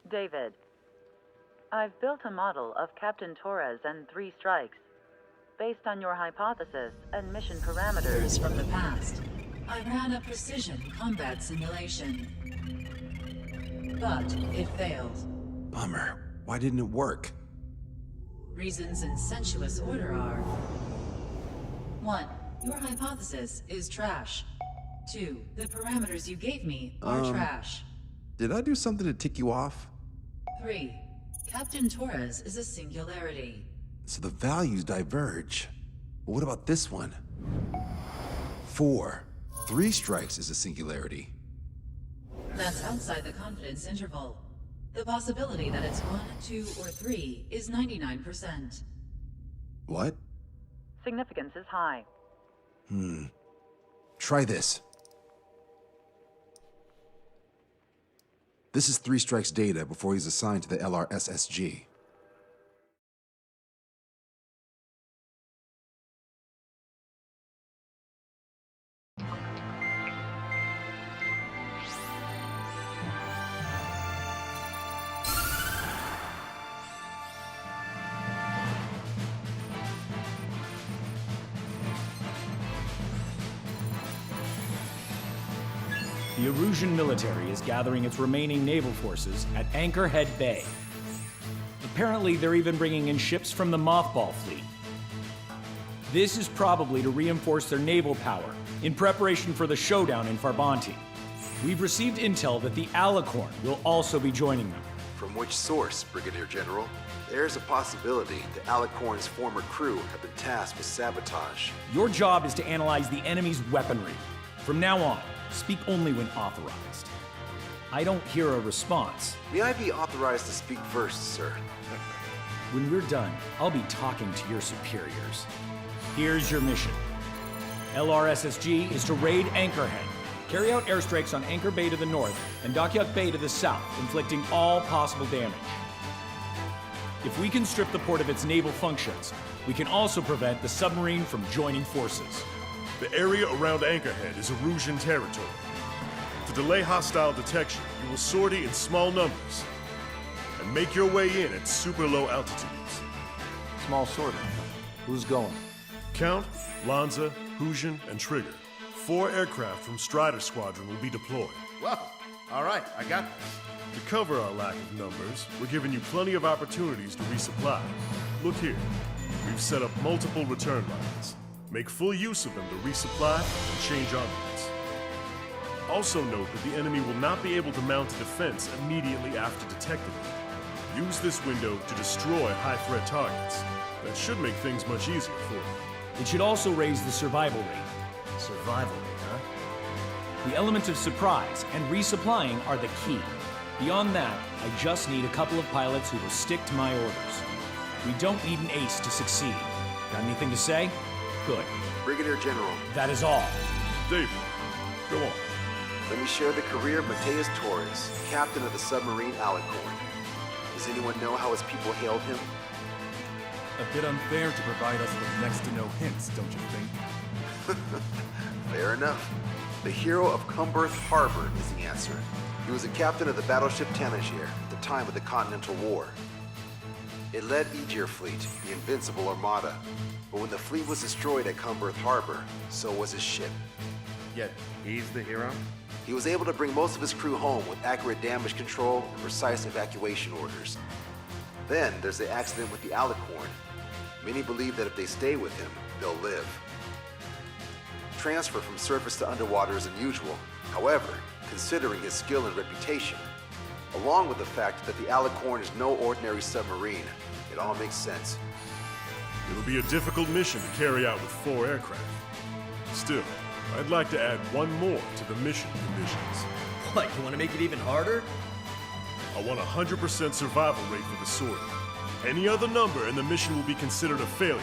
David, I've built a model of Captain Torres and 3 strikes. Based on your hypothesis and mission parameters from the past, I ran a precision combat simulation. But it failed. Bummer. Why didn't it work? Reasons in sensuous order are: 1. Your hypothesis is trash. 2. The parameters you gave me are trash. Did I do something to tick you off? 3. Captain Torres is a singularity. So the values diverge. But what about this one? 4. 3 strikes is a singularity. That's outside the confidence interval. The possibility that it's 1, 2, or 3 is 99%. What? significance is high. Try this. This is 3 Strike's data before he's assigned to the LRSSG. The Erusian military is gathering its remaining naval forces at Anchorhead Bay. Apparently, they're even bringing in ships from the Mothball fleet. This is probably to reinforce their naval power in preparation for the showdown in Farbanti. We've received intel that the Alicorn will also be joining them. From which source, Brigadier General? There's a possibility the Alicorn's former crew have been tasked with sabotage. Your job is to analyze the enemy's weaponry. From now on, speak only when authorized. I don't hear a response. May I be authorized to speak first, sir? When we're done, I'll be talking to your superiors. Here's your mission. LRSSG is to raid Anchorhead, carry out airstrikes on Anchor Bay to the north and Dockyuk Bay to the south, inflicting all possible damage. If we can strip the port of its naval functions, we can also prevent the submarine from joining forces. The area around Anchorhead is Erusian territory. To delay hostile detection, you will sortie in small numbers and make your way in at super low altitudes. Small sortie. Who's going? Count, Lanza, Hujan, and Trigger. 4 aircraft from Strider Squadron will be deployed. Well, all right, I got this. To cover our lack of numbers, we're giving you plenty of opportunities to resupply. Look here, we've set up multiple return lines. Make full use of them to resupply and change armaments. Also note that the enemy will not be able to mount a defense immediately after detecting it. Use this window to destroy high-threat targets. That should make things much easier for you. It should also raise the survival rate. Survival rate, huh? The element of surprise and resupplying are the key. Beyond that, I just need a couple of pilots who will stick to my orders. We don't need an ace to succeed. Got anything to say? Good. Brigadier General. That is all. David, go on. Let me share the career of Mateus Torres, captain of the submarine Alicorn. Does anyone know how his people hailed him? A bit unfair to provide us with next to no hints, don't you think? Fair enough. The hero of Cumberth Harbor is the answer. He was a captain of the battleship Tanager at the time of the Continental War. It led Aegir Fleet, the Invincible Armada. But when the fleet was destroyed at Cumberth Harbor, so was his ship. Yet, he's the hero? He was able to bring most of his crew home with accurate damage control and precise evacuation orders. Then there's the accident with the Alicorn. Many believe that if they stay with him, they'll live. Transfer from surface to underwater is unusual. However, considering his skill and reputation, along with the fact that the Alicorn is no ordinary submarine, it all makes sense. It'll be a difficult mission to carry out with 4 aircraft. Still, I'd like to add 1 more to the mission conditions. What, you want to make it even harder? I want a 100% survival rate for the sortie. Any other number and the mission will be considered a failure.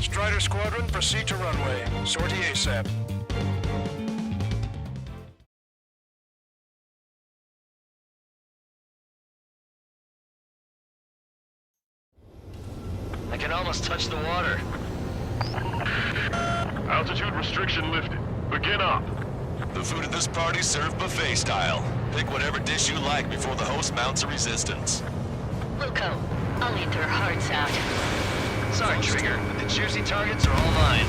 Strider Squadron, proceed to runway. Sortie ASAP. I can almost touch the water. Altitude restriction lifted. Begin up. The food at this party's served buffet style. Pick whatever dish you like before the host mounts a resistance. Luco, I'll eat their hearts out. Sorry, Trigger. The juicy targets are all mine.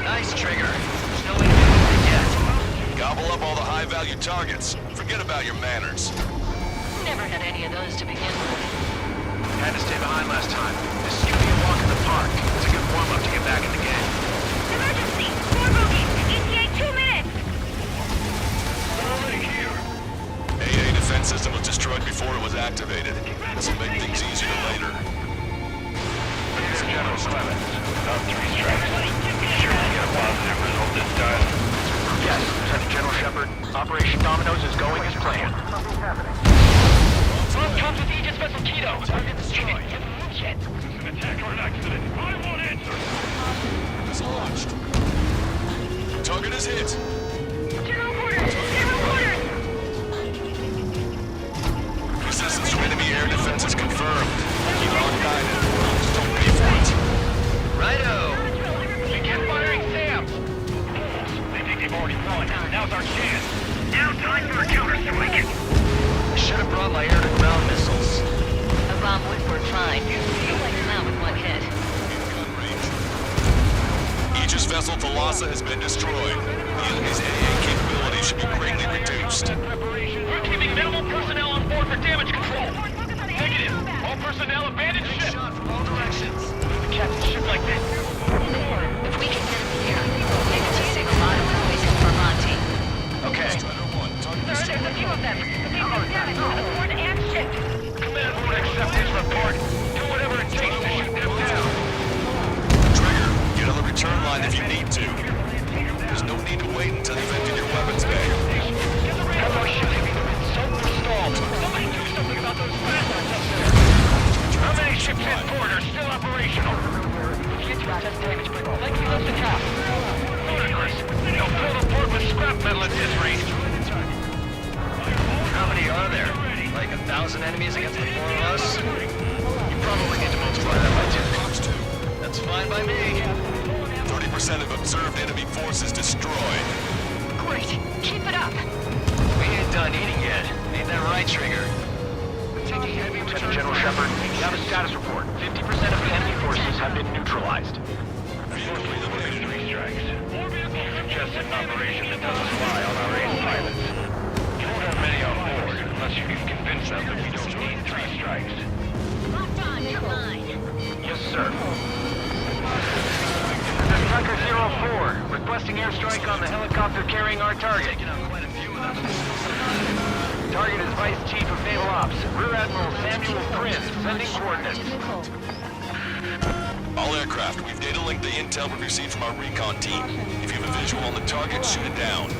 Nice, Trigger. There's no way to do it yet. Gobble up all the high-value targets. Forget about your manners. Never had any of those to begin with. Had to stay behind last time. This is gonna be a walk in the park. It's a good warm-up to get back in the game. Emergency! 4 bogeys! ETA 2 minutes! Already here. AA defense system was destroyed before it was activated. This will make things easier later. General Clemens. About 3 strikes. Sure we get a positive result this time? Yes, Lieutenant General Shepard. Operation Dominoes is going as planned. Something's happening. Bob comes with Aegis Vessel Keto! Target destroyed. Shit! This is an attack or an accident. I won't answer! Is launched. Target is hit. General quarters! General quarters! Resistance to enemy air defense is confirmed. Keep on guided. Just don't pay for it. Righto! Begin firing Sam! They think they've already won. Now's our chance. Now time for a counter-strike. I should have brought my air-to-ground missiles. A bomb would work fine. You'll like them out with one hit. Gun range. Aegis vessel Thalassa has been destroyed. The enemy's AA capability should be greatly reduced. We're keeping minimal personnel on board for damage control. Negative. All personnel abandon ship. Shot from all directions. The captain ship like this. If we can get them here, maybe to save a lot of poison for Monty. Okay. Strider 1, target Sir, there's a few of them. They've been damaged aboard and ship. Command won't accept his report. Do whatever it takes to shoot them down. Trigger, get on the return line if you need to. There's no need to wait until you've emptied your weapons bag. How about shooting? So stalled. Somebody do something about those bastards up there. How many ships in port are still operational? Fleet's just damaged, but likely less than half. Ludicrous. They'll fill the port with scrap metal at this range. How many are there? Like 1,000 enemies against the 4 of us? You probably need to multiply that by 2. That's fine by me. 30% of observed enemy forces destroyed. Great. Keep it up. We ain't done eating yet. Ain't that right, Trigger? Lieutenant General Shepard, we have a status report. 50% of the enemy forces have been neutralized. Vehicle eliminated. 3 strikes. More vehicles suggest an operation that doesn't rely on our ace pilots. You won't have many on board unless you can convince them that we don't need 3 strikes. Locked on, you're mine. Yes, sir. This is Striker 04, requesting airstrike on the helicopter carrying our target. Taking out quite a few of them. Target is Vice Chief of Naval Ops, Rear Admiral Samuel Prince, sending coordinates. All aircraft, we've data linked the intel we received from our recon team. If you have a visual on the target, shoot it down.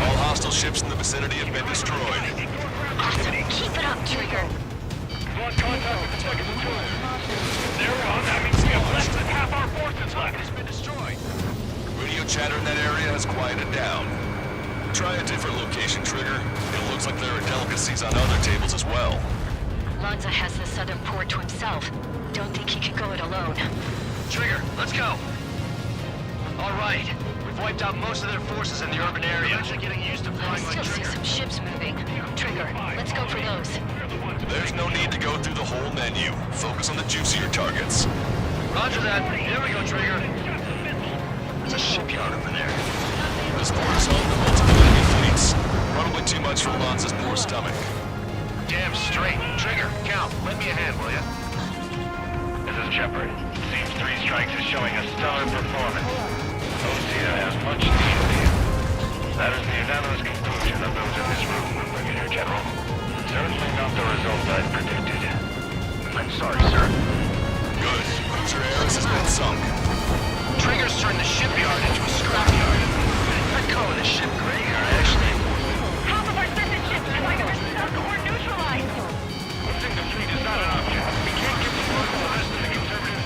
All hostile ships in the vicinity have been destroyed. Awesome. Keep it up, Trigger. Lost contact with the second platoon. They're on. That means we have less than half our forces left. It's been destroyed. Radio chatter in that area has quieted down. Try a different location, Trigger. It looks like there are delicacies on other tables as well. Lanza has the southern port to himself. Don't think he can go it alone. Trigger, let's go. All right. We've wiped out most of their forces in the urban area. I'm actually getting used to I flying like still see Trigger. some ships moving. Trigger, let's go for those. There's no need to go through the whole menu. Focus on the juicier targets. Roger that. Here we go, Trigger. There's a shipyard over there. This port is home to multiple enemy fleets. Probably too much for Lanza's poor stomach. Damn straight. Trigger, Cal, lend me a hand, will ya? This is Shepard. Seems 3 strikes is showing a stellar performance. Osea has much need of you. That is the unanimous conclusion of those in this room, Brigadier General. Certainly not the result I predicted. I'm sorry, sir. Good. Cruiser Ares has been sunk. Trigger's turned the shipyard into a scrapyard. I'd call it a ship graveyard, actually. Half of our surface ships are either sunk or neutralized. Losing the fleet is not an option. We can't give the word to the rest of the conservative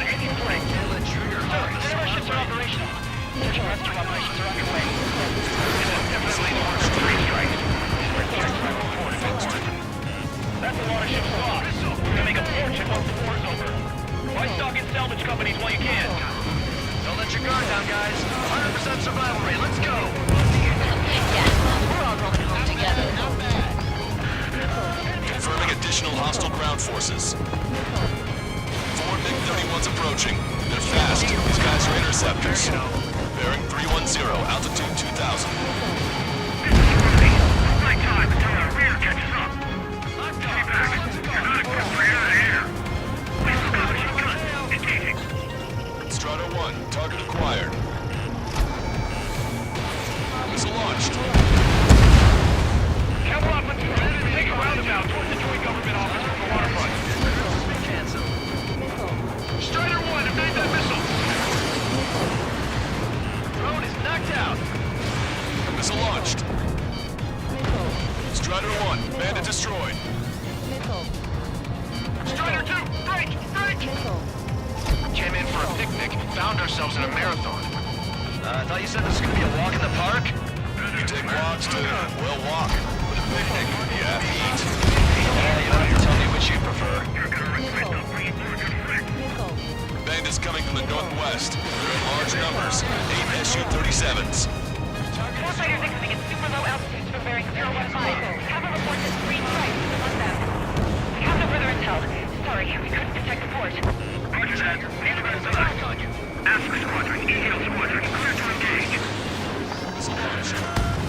hostile ground forces. 4 MiG-31s approaching. They're fast. These guys are interceptors. Bearing 310, altitude 2000. Right time until our rear catches up. Stay back. You're not equipped for air-to-air. Please look out. Machine gun. Engaging. Strata 1, target acquired. Missile launched. Cover up and take a roundabout towards the joint government office from the waterfront. Strider 1, evade that missile. Drone is knocked out. Missile launched. Strider 1, bandit destroyed. Strider 2, break! Break! Came in for a picnic, found ourselves in a marathon. I thought you said this was gonna be a walk in the park? You take walks too. We'll walk. But a picnic, yeah, eat. Yeah, you don't have to tell me which you prefer. Bandits coming from the northwest. They're in large numbers. 8 Su-37s. Four fighters exiting at super low altitudes from bearing 015. Have a report that 3 strikes is among them. We have no further intel. Sorry, we couldn't detect the port. Roger that. Need to go back on you. Alpha Squadron, EL Squadron, clear to engage. Missile launched.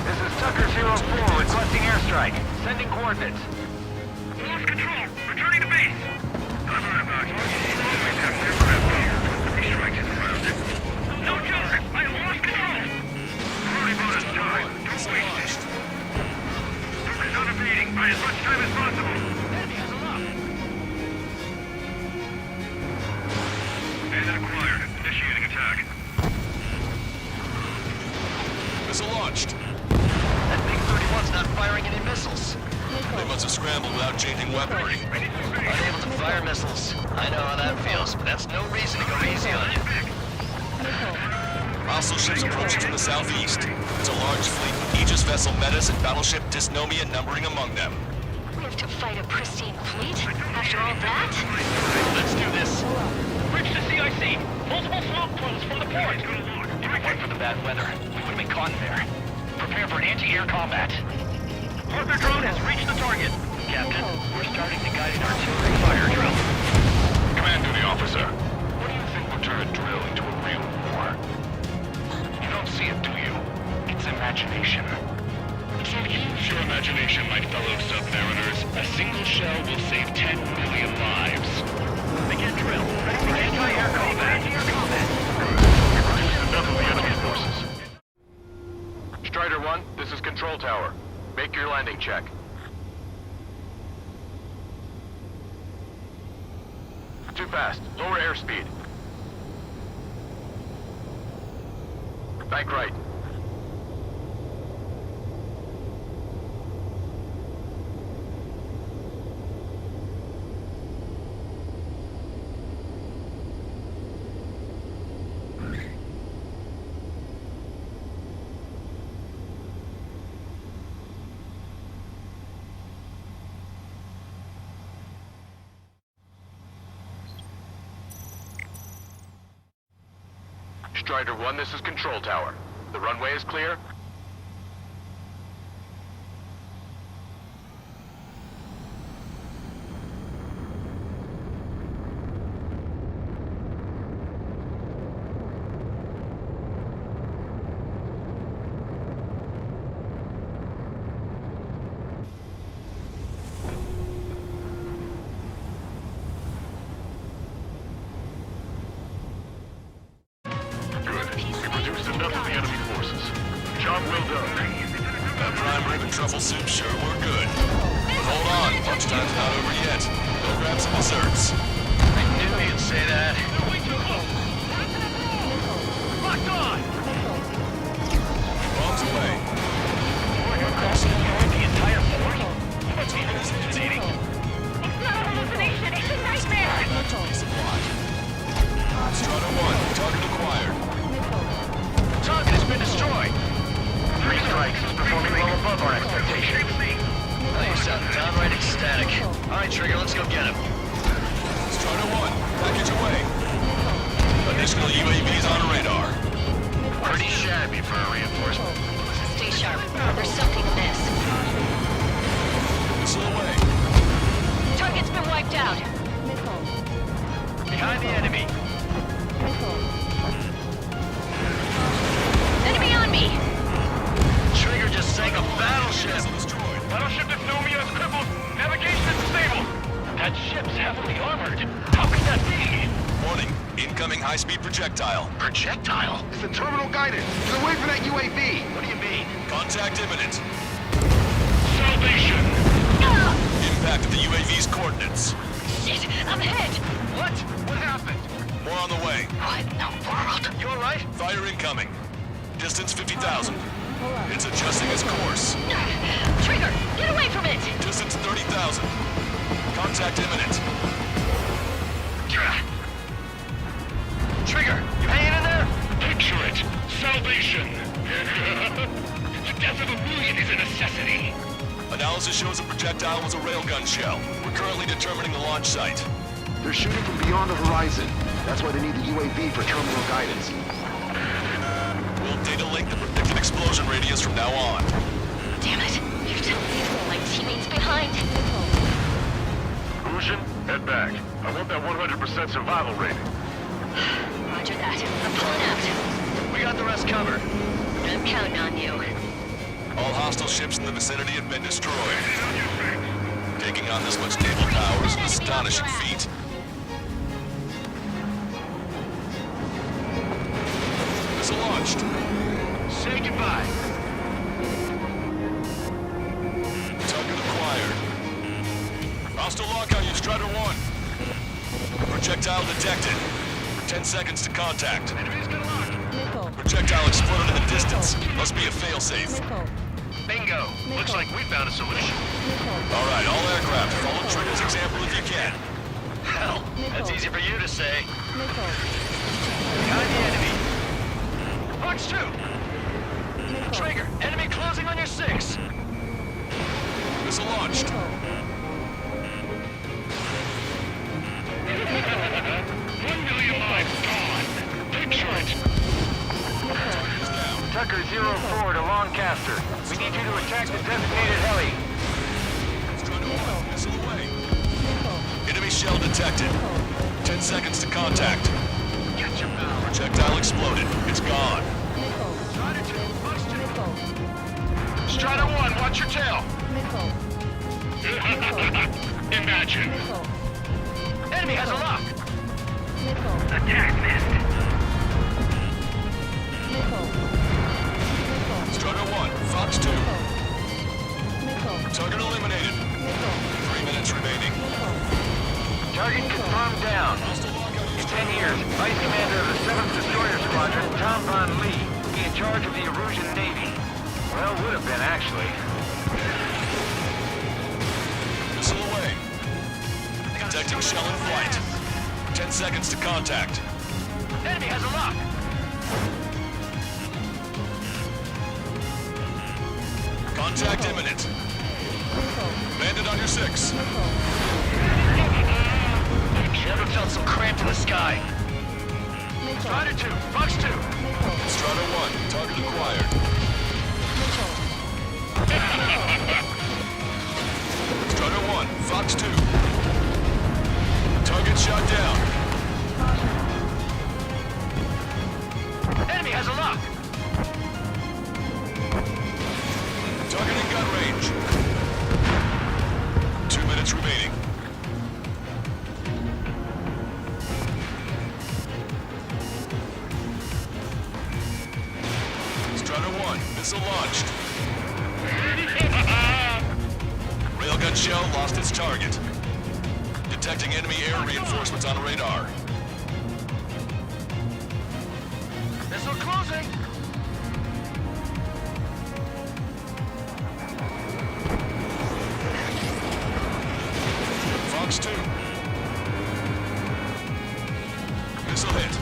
This is Tucker 04, requesting airstrike. Sending coordinates. Lost control. Returning to base. I'm right about you. Always have aircraft here. 3 strikes in the round. No joke. I lost control. Already bonus time. Don't waste it. Tucker's on evading. Buy as much time as possible. Bandit acquired. Initiating attack. Missile launched. That MiG-31's not firing any missiles. They must have scrambled without changing weaponry. Unable to fire missiles. I know how that feels, but that's no reason to go easy on you. Hostile ships approaching from the southeast. It's a large fleet with Aegis vessel Metis and battleship Dysnomia numbering among them. Live to fight a pristine fleet? After all that? Let's do this. Bridge to CIC. Multiple smoke plumes from the port. If it weren't for the bad weather, we would have been caught in there. Prepare for anti-air combat. Harper drone has reached the target. Captain, we're starting to guide an artillery fire drill. Command duty officer. What do you think will turn a drill into a real war? You don't see it, do you? It's imagination. So Use your imagination, my fellow submariners. A single shell will save 10 million lives. Begin drill. Ready for anti-air combat. Anti-air combat. Reduce enough of the enemy's forces. Strider 1, this is Control Tower. Make your landing check. Too fast. Lower airspeed. Bank right. Strider 1, this is Control Tower. The runway is clear? Truffle soup, sure, we're good. But hold on, lunchtime's not over yet. Go grab some desserts. I knew you'd say that. Locked on! Bombs away. The entire fort? What's even hallucinating? It's not a hallucination. It's a nightmare. Strata 1, target acquired. Target has been destroyed. 3 strikes is performing well above our expectations. Oh, you sound downright ecstatic. All right, Trigger, let's go get him. armored. How could that be? Warning, incoming high-speed projectile. Projectile? It's the terminal guidance. Get away from that UAV. What do you mean? Contact imminent. Salvation! Impact of the UAV's coordinates. Shit, I'm hit! What? What happened? More on the way. What in the world? You alright? Fire incoming. Distance 50,000. It's adjusting its course. Trigger, get away from it! Distance 30,000. Contact imminent. Trigger, you hanging in there? Picture it. Salvation. The death of a million is a necessity. Analysis shows the projectile was a railgun shell. We're currently determining the launch site. They're shooting from beyond the horizon. That's why they need the UAV for terminal guidance. We'll data link the predicted explosion radius from now on. Damn it, you're telling me to leave my teammates behind? Lucian, head back. I want that 100% survival rating. Roger that. I'm pulling out. We got the rest covered. I'm counting on you. All hostile ships in the vicinity have been destroyed. Taking on this much naval power is an astonishing feat. Missile launched. Say goodbye. Target acquired. Hostile lockout, you Strider 1. Projectile detected. 10 seconds to contact. Enemy's gonna lock. Projectile exploded in the distance. Must be a failsafe. Bingo. Looks like we found a solution. All right, all aircraft, follow Trigger's example if you can. Hell, that's easy for you to say. Behind the enemy. Fox 2. Trigger, enemy closing on your 6. Missile launched. 1 million lives gone. Picture it. Tucker 04 to Lancaster. We need you to attack the designated heli. Missile away. Enemy shell detected. 10 seconds to contact. Get your bow. Projectile exploded. It's gone. Strider 2, Fox 2. Strider 1, watch your tail. Imagine. Enemy has a lock. Attack missed. Strider 1, Fox 2. Target eliminated. 3 minutes remaining. Target confirmed down. 10 years, Vice Commander of the 7th Destroyer Squadron, Tom Von Lee, will be in charge of the Erusian Navy. Well, would have been, actually. Missile away. Detecting shell in flight. 10 seconds to contact. Enemy has a lock. Contact imminent. Bandit on your 6. Never felt so cramped in the sky. Strider 2, Fox 2. Strider 1, target acquired. Strider 1, Fox 2. Target shot down. Enemy has a lock. Target in gun range. 2 minutes remaining. Strider 1, missile launched. Railgun shell lost its target. Detecting enemy air reinforcements on radar. Missile closing. Fox 2. Missile hit.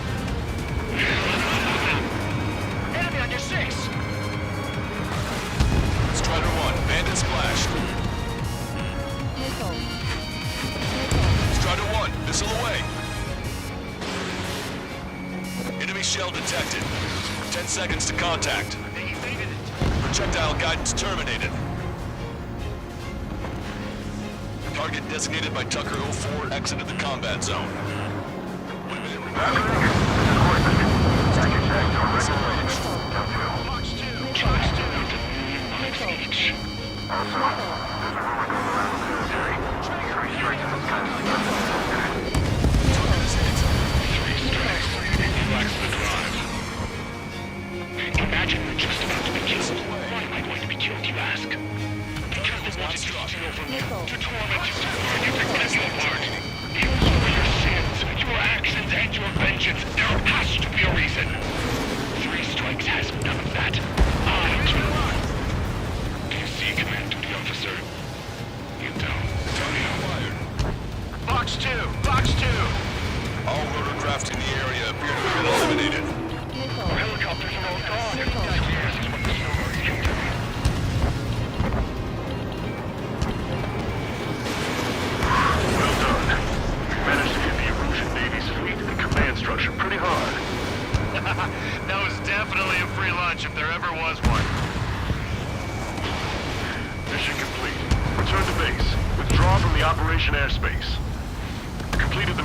Enemy on your 6. Strider 1, bandit splashed. Strider 1, missile away. Enemy shell detected. 10 seconds to contact. They evaded it. Projectile guidance terminated. Target designated by Tucker 04 exited the combat zone. 1 minute remaining. Missile range. Fox 2, Fox 2. Each. Also, there's a rumor going around the military. 3 strikes in the sky.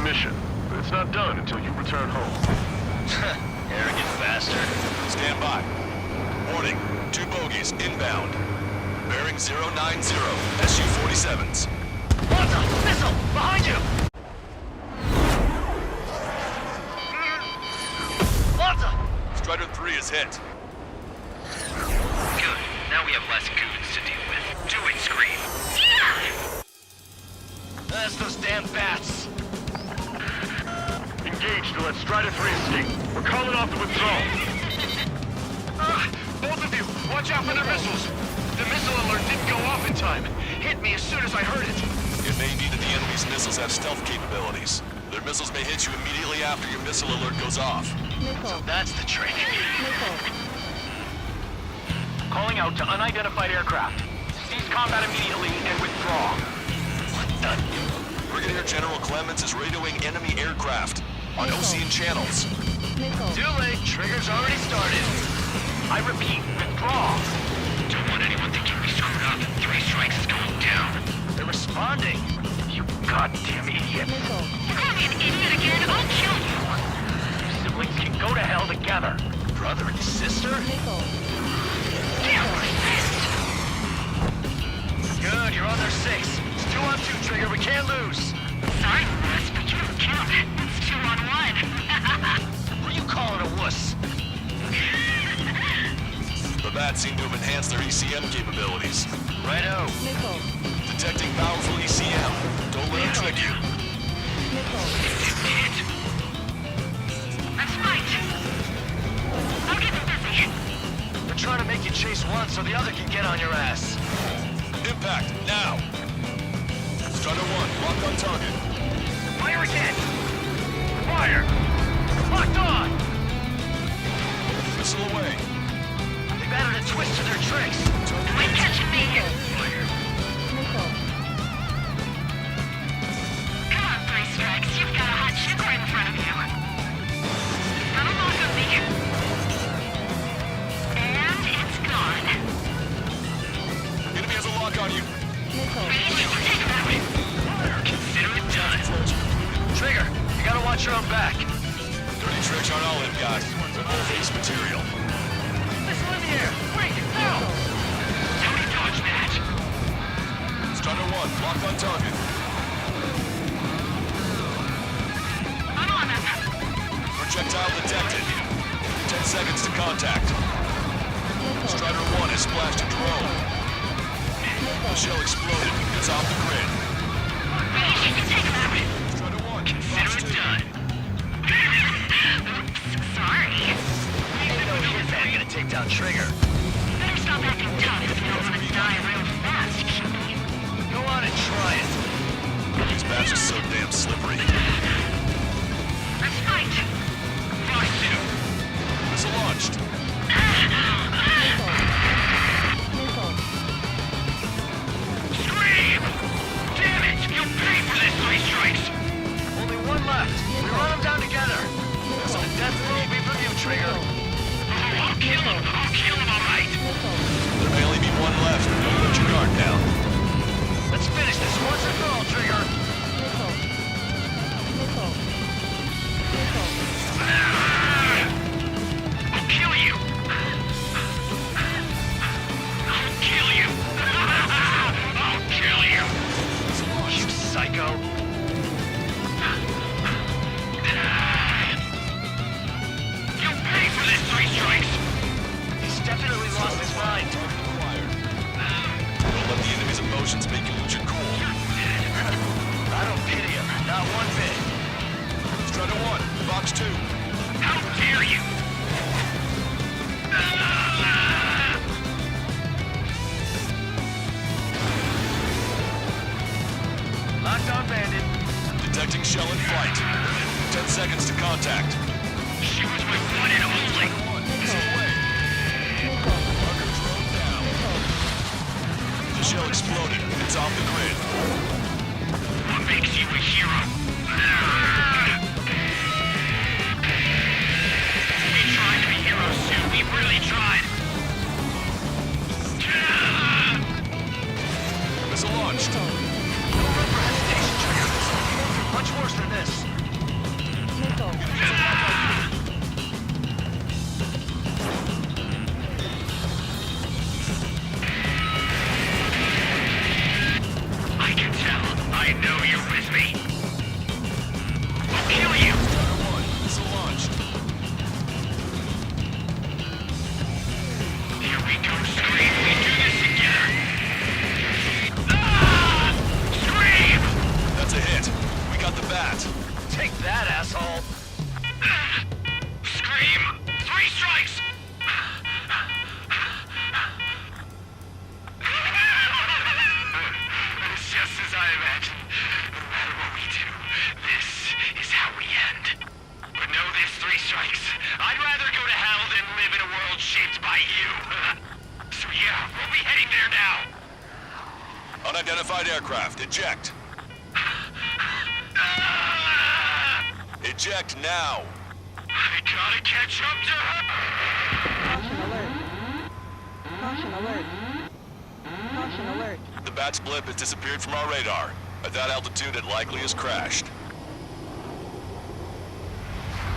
mission, but it's not done until you return home. Arrogant bastard. Stand by. Warning, 2 bogies inbound. Bearing 090, SU-47s. Malta! Missile! Behind you! Malta! Strider 3 is hit. Good. Now we have less goons to deal with. Do it, Scream. That's those damn bats. Engage to let Strider 3 escape. We're calling off the withdrawal. Both of you, watch out for their missiles. The missile alert didn't go off in time. It hit me as soon as I heard it. It may be that the enemy's missiles have stealth capabilities. Their missiles may hit you immediately after your missile alert goes off. So that's the trick. Calling out to unidentified aircraft. Cease combat immediately and withdraw. What the? Brigadier General Clemens is radioing enemy aircraft on Ocean channels. Too late. Trigger's already started. I repeat, withdraw. Don't want anyone thinking we screwed up. 3 strikes is going down. They're responding. You goddamn idiot. You call me an idiot again? I'll kill you! Siblings can go to hell together. Brother and sister? Damn my fist! Good, you're on their 6. It's 2 on 2, Trigger. We can't lose. Sorry, Wuss, but you don't count. It's 2 on 1. Who are you calling a wuss? The bats seem to have enhanced their ECM capabilities. Righto. Detecting powerful ECM. Don't let them trick you. Let's fight! I'll keep them busy. They're trying to make you chase one so the other can get on your ass. Impact, now! Strider 1, locked on target. Fire again! Fire! Locked on! Missile away. They've added a twist to their tricks. Quit catching me! Come on, 3 strikes. You've got a hot sugar in front of you. Don't look at me. And it's gone. Enemy has a lock on you. Take that way. Consider it done. Trigger, you gotta watch your own back. Dirty tricks aren't all in, guys. They're both ace material. Missile in the air! Quick, now! How do you dodge that? Strider 1, locked on target. I'm on them. Projectile detected. 10 seconds to contact. Strider 1 has splashed a drone. The shell exploded. It's off the grid. You can take them out. Strider 1, Consider it done. Oops, sorry. Ain't no hit man gonna take down Trigger. Better stop acting tough if you don't want to die real fast, Chippy. Go on and try it. These bats are so damn slippery. Let's fight. Fly two. Missile launched. Scream! Damn it! You'll pay for this, 3 strikes! Only 1 left. We run them down together. So the death will be from you, Trigger. I'll kill him. I'll kill him, all right. There may only be 1 left. Don't let your guard down. Let's finish this once and for all, Trigger. I'll kill you. I'll kill you. I'll kill you. You psycho. You'll pay for this, 3 strikes. He's definitely lost his mind. Don't let the enemy's emotions make you lose your cool. I don't pity him. Not one bit. Strider 1, Box 2. How dare you? Locked on bandit. Detecting shell in flight. 10 seconds to contact. She was my one and only. Missile away. Marker drone down. The shell exploded. It's off the grid. What makes you a hero? We tried to be heroes too. We really tried. Missile launched. No room for hesitation, Trigger. Much worse than this. asshole! Scream! 3 strikes! It's just as I imagined. No matter what we do, this is how we end. But know this, 3 strikes. I'd rather go to hell than live in a world shaped by you. So yeah, we'll be heading there now. Unidentified aircraft, eject. Eject now. I gotta catch up to her! Caution alert. Caution alert. The Bat's blip has disappeared from our radar. At that altitude, it likely has crashed.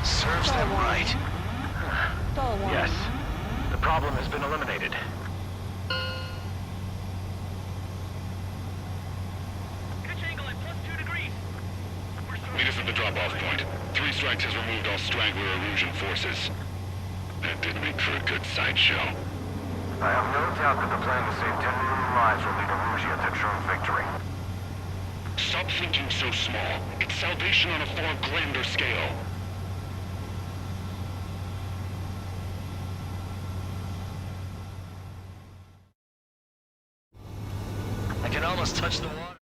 Serves them right. Stall warning. Yes. The problem has been eliminated. Pitch angle at +2 degrees. Meet us at the drop-off point. 3 strikes has removed all Strangler erosion forces. That did make for a good sideshow. I have no doubt that the plan to save 10 million lives will lead Erusia to true victory. Stop thinking so small. It's salvation on a far grander scale. I can almost touch the water.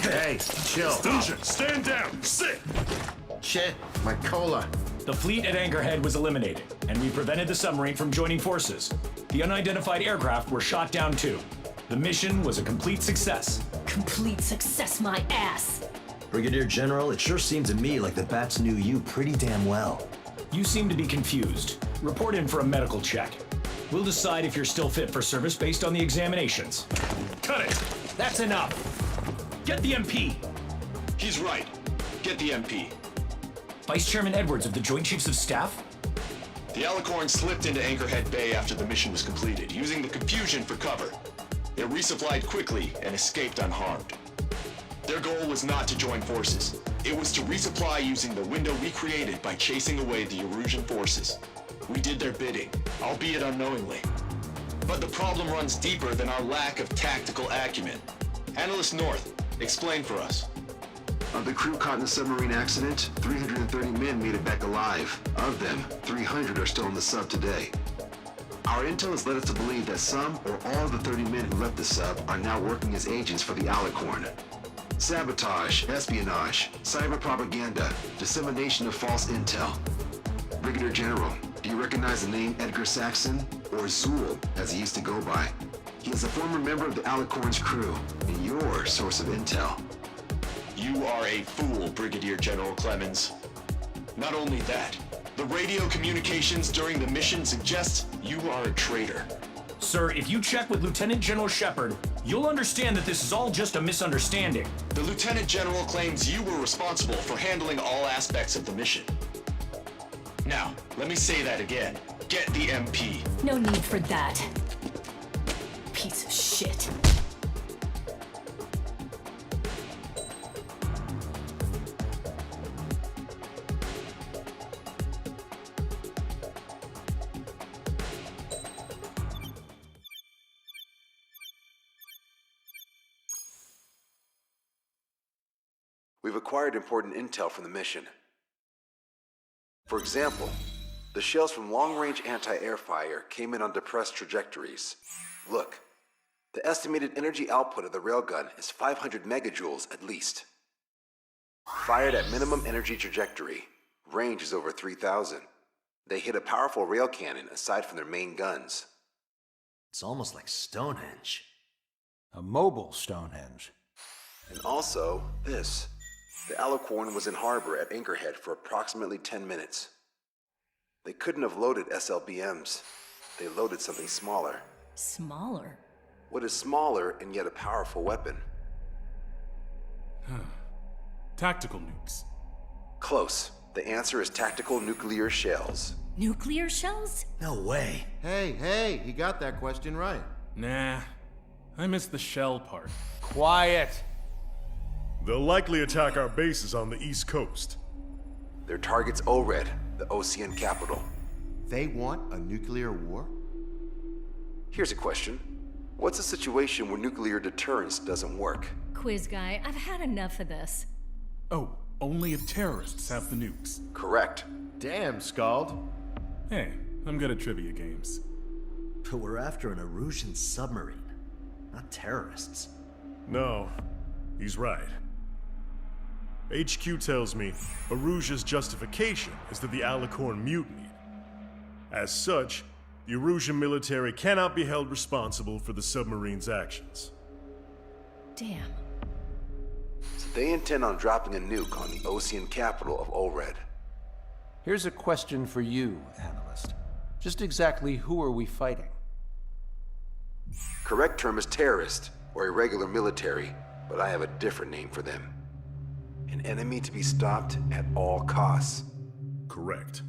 Hey, chill. Fusion, stand down! Sit! Shit, my cola. The fleet at Anchorhead was eliminated, and we prevented the submarine from joining forces. The unidentified aircraft were shot down too. The mission was a complete success. Complete success, my ass. Brigadier General, it sure seemed to me like the Bats knew you pretty damn well. You seem to be confused. Report in for a medical check. We'll decide if you're still fit for service based on the examinations. Cut it! That's enough! Get the MP! He's right. Get the MP. Vice Chairman Edwards of the Joint Chiefs of Staff? The Alicorn slipped into Anchorhead Bay after the mission was completed, using the confusion for cover. It resupplied quickly and escaped unharmed. Their goal was not to join forces. It was to resupply using the window we created by chasing away the Erusian forces. We did their bidding, albeit unknowingly. But the problem runs deeper than our lack of tactical acumen. Analyst North, explain for us. Of the crew caught in the submarine accident, 330 men made it back alive. Of them, 300 are still in the sub today. Our intel has led us to believe that some or all of the 30 men who left the sub are now working as agents for the Alicorn. Sabotage, espionage, cyber propaganda, dissemination of false intel. Brigadier General, do you recognize the name Edgar Saxon, or Zool, as he used to go by? He is a former member of the Alicorn's crew, and your source of intel. You are a fool, Brigadier General Clemens. Not only that, the radio communications during the mission suggest you are a traitor. Sir, if you check with Lieutenant General Shepard, you'll understand that this is all just a misunderstanding. The Lieutenant General claims you were responsible for handling all aspects of the mission. Now, let me say that again. Get the MP. No need for that. Piece of shit. We've acquired important intel from the mission. For example, the shells from long-range anti-air fire came in on depressed trajectories. Look, the estimated energy output of the railgun is 500 megajoules at least. Fired at minimum energy trajectory, range is over 3,000. They hit a powerful rail cannon aside from their main guns. It's almost like Stonehenge. A mobile Stonehenge. And also, this. The Alicorn was in harbor at Anchorhead for approximately 10 minutes. They couldn't have loaded SLBMs. They loaded something smaller. Smaller? What is smaller and yet a powerful weapon? Tactical nukes. Close. The answer is tactical nuclear shells. Nuclear shells? No way. Hey, he got that question right. Nah, I missed the shell part. Quiet. They'll likely attack our bases on the East Coast. Their target's ORED, the Osean capital. They want a nuclear war? Here's a question. What's a situation where nuclear deterrence doesn't work? Quiz guy, I've had enough of this. Oh, only if terrorists have the nukes. Correct. Damn, Scald. Hey, I'm good at trivia games. But we're after an Erusian submarine, not terrorists. No, he's right. HQ tells me Erusia's justification is that the Alicorn mutinied. As such, the Erusian military cannot be held responsible for the submarine's actions. Damn. So they intend on dropping a nuke on the Osean capital of Olred. Here's a question for you, analyst. Just exactly who are we fighting? Correct term is terrorist, or irregular military, but I have a different name for them. An enemy to be stopped at all costs. Correct.